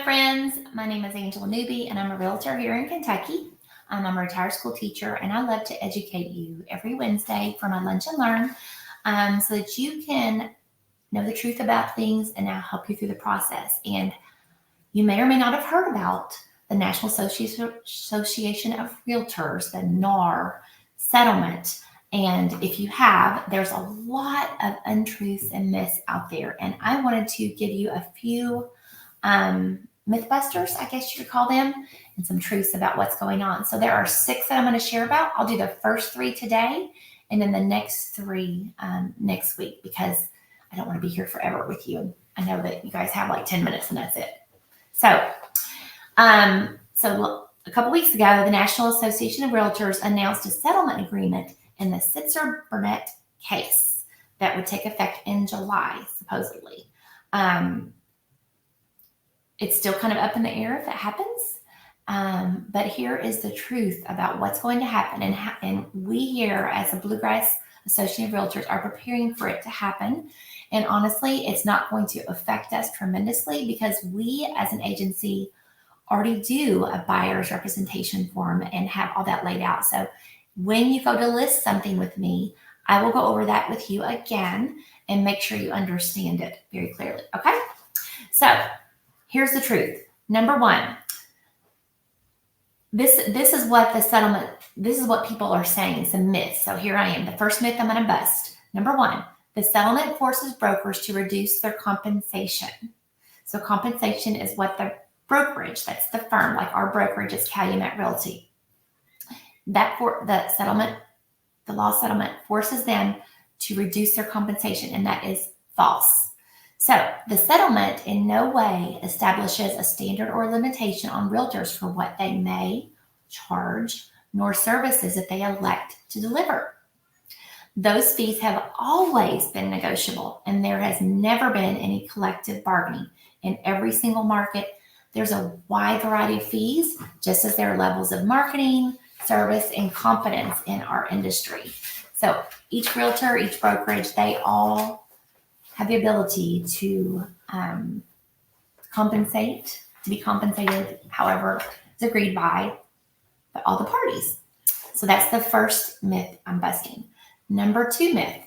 friends. My name is Angela Newby, and I'm a realtor here in Kentucky. I'm a retired school teacher, and I love to educate you every Wednesday for my Lunch and Learn so that you can know the truth about things and I'll help you through the process. And you may or may not have heard about the National Association of Realtors, the NAR settlement. And if you have, there's a lot of untruths and myths out there. And I wanted to give you a few mythbusters, I guess you could call them, and some truths about what's going on. So there are 6 that I'm going to share about. I'll do the first 3 today and then the next 3 next week because I don't want to be here forever with you. I know that you guys have like 10 minutes and that's it. So a couple weeks ago, the National Association of Realtors announced a settlement agreement in the Sitzer-Burnett case that would take effect in July, supposedly. It's still kind of up in the air if it happens, but here is the truth about what's going to happen. And we here as a Bluegrass Association of Realtors are preparing for it to happen. And honestly, it's not going to affect us tremendously because we as an agency already do a buyer's representation form and have all that laid out. So when you go to list something with me, I will go over that with you again and make sure you understand it very clearly. Okay? So here's the truth. Number 1, this is what the settlement, this is what people are saying. It's a myth. So here I am. The first myth I'm going to bust. Number 1, the settlement forces brokers to reduce their compensation. So compensation is what the brokerage, that's the firm, like our brokerage is Calumet Realty. That for the settlement, the law settlement forces them to reduce their compensation, and that is false. So the settlement in no way establishes a standard or limitation on realtors for what they may charge, nor services that they elect to deliver. Those fees have always been negotiable, and there has never been any collective bargaining. In every single market, there's a wide variety of fees, just as there are levels of marketing, service, and competence in our industry. So each realtor, each brokerage, they all have the ability to compensate, to be compensated however is agreed by all the parties. So that's the first myth I'm busting. Number 2 myth.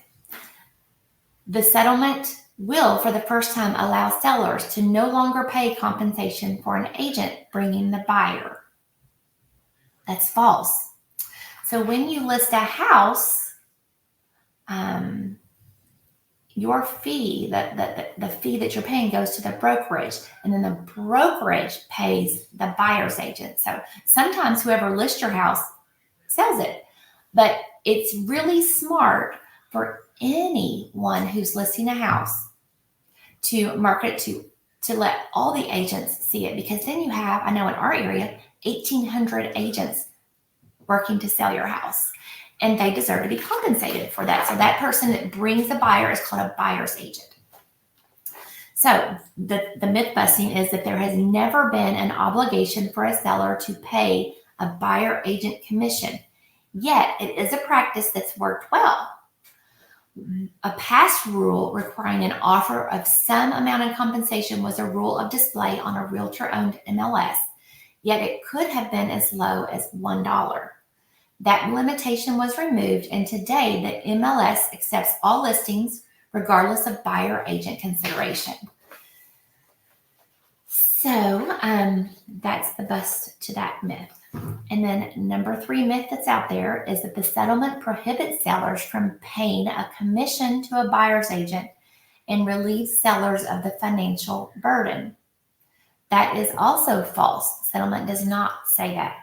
The settlement will, for the first time, allow sellers to no longer pay compensation for an agent bringing the buyer. That's false. So when you list a house, your fee, the fee that you're paying goes to the brokerage, and then the brokerage pays the buyer's agent. So sometimes whoever lists your house sells it, but it's really smart for anyone who's listing a house to market it to let all the agents see it, because then you have, I know in our area, 1,800 agents working to sell your house. And they deserve to be compensated for that. So that person that brings the buyer is called a buyer's agent. So the myth busting is that there has never been an obligation for a seller to pay a buyer agent commission. Yet it is a practice that's worked well. A past rule requiring an offer of some amount of compensation was a rule of display on a realtor-owned MLS. Yet it could have been as low as $1. That limitation was removed, and today the MLS accepts all listings regardless of buyer agent consideration. So that's the bust to that myth. And then number 3 myth that's out there is that the settlement prohibits sellers from paying a commission to a buyer's agent and relieves sellers of the financial burden. That is also false. Settlement does not say that.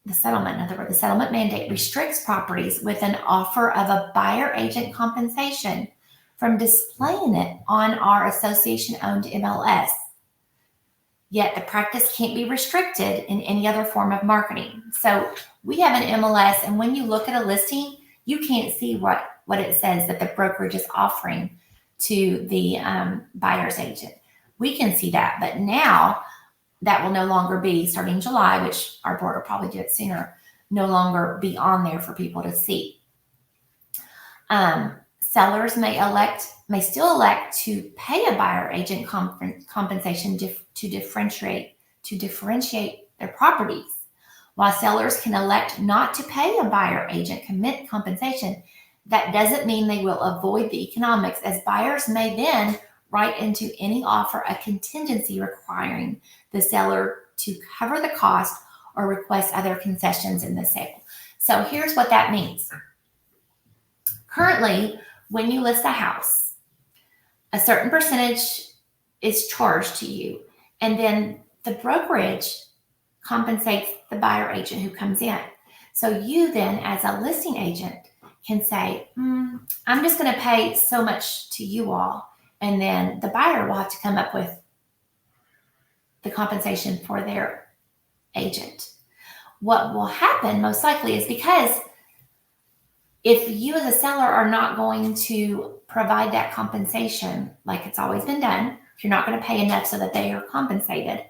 The settlement mandate restricts properties with an offer of a buyer agent compensation from displaying it on our association-owned MLS. Yet the practice can't be restricted in any other form of marketing. So we have an MLS, and when you look at a listing, you can't see what it says that the brokerage is offering to the buyer's agent. We can see that, but now that will no longer be, starting July, which our board will probably do it sooner, no longer be on there for people to see. Sellers may still elect to pay a buyer agent compensation to differentiate their properties. While sellers can elect not to pay a buyer agent commit compensation, that doesn't mean they will avoid the economics, as buyers may then write into any offer a contingency requiring the seller to cover the cost or request other concessions in the sale. So here's what that means. Currently, when you list a house, a certain percentage is charged to you, and then the brokerage compensates the buyer agent who comes in. So you then, as a listing agent, can say, I'm just going to pay so much to you all, and then the buyer will have to come up with the compensation for their agent. What will happen most likely is, because if you as a seller are not going to provide that compensation like it's always been done, if you're not going to pay enough so that they are compensated,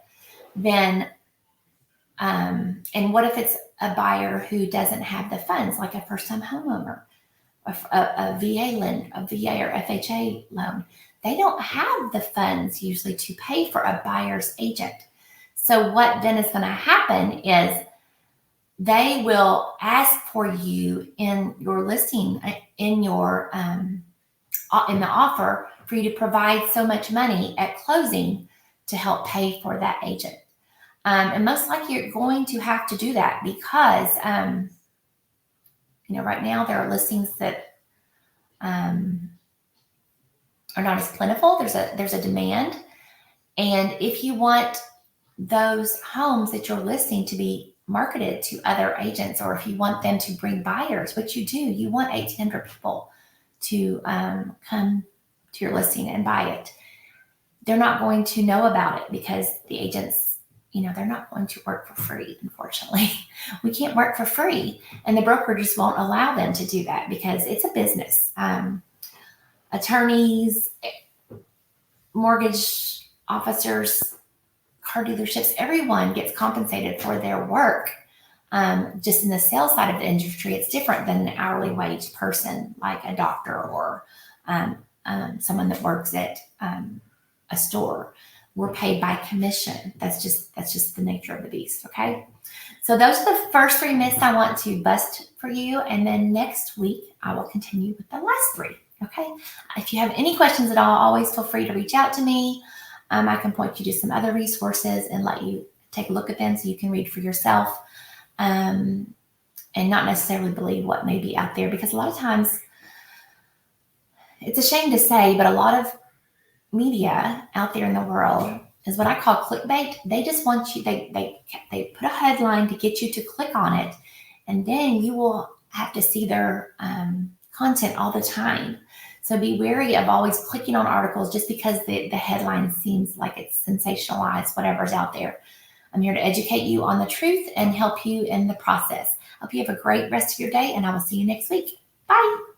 then and what if it's a buyer who doesn't have the funds, like a first-time homeowner, a VA or FHA loan? They don't have the funds usually to pay for a buyer's agent. So what then is going to happen is they will ask for you in your listing, in your in the offer, for you to provide so much money at closing to help pay for that agent. And most likely you're going to have to do that because, right now there are listings that are not as plentiful. There's a demand. And if you want those homes that you're listing to be marketed to other agents, or if you want them to bring buyers, which you do, you want 1,800 people to come to your listing and buy it. They're not going to know about it because the agents, they're not going to work for free, unfortunately. We can't work for free, and the broker just won't allow them to do that because it's a business. Attorneys, mortgage officers, car dealerships, everyone gets compensated for their work. Just in the sales side of the industry, it's different than an hourly wage person, like a doctor or someone that works at a store. We're paid by commission. That's just the nature of the beast. Okay. So those are the first 3 myths I want to bust for you. And then next week, I will continue with the last 3. Okay. If you have any questions at all, always feel free to reach out to me. I can point you to some other resources and let you take a look at them so you can read for yourself, and not necessarily believe what may be out there, because a lot of times, it's a shame to say, but a lot of media out there in the world is what I call clickbait. They just want you, they put a headline to get you to click on it, and then you will have to see their content all the time. So be wary of always clicking on articles just because the headline seems like it's sensationalized, whatever's out there. I'm here to educate you on the truth and help you in the process. Hope you have a great rest of your day, and I will see you next week. Bye.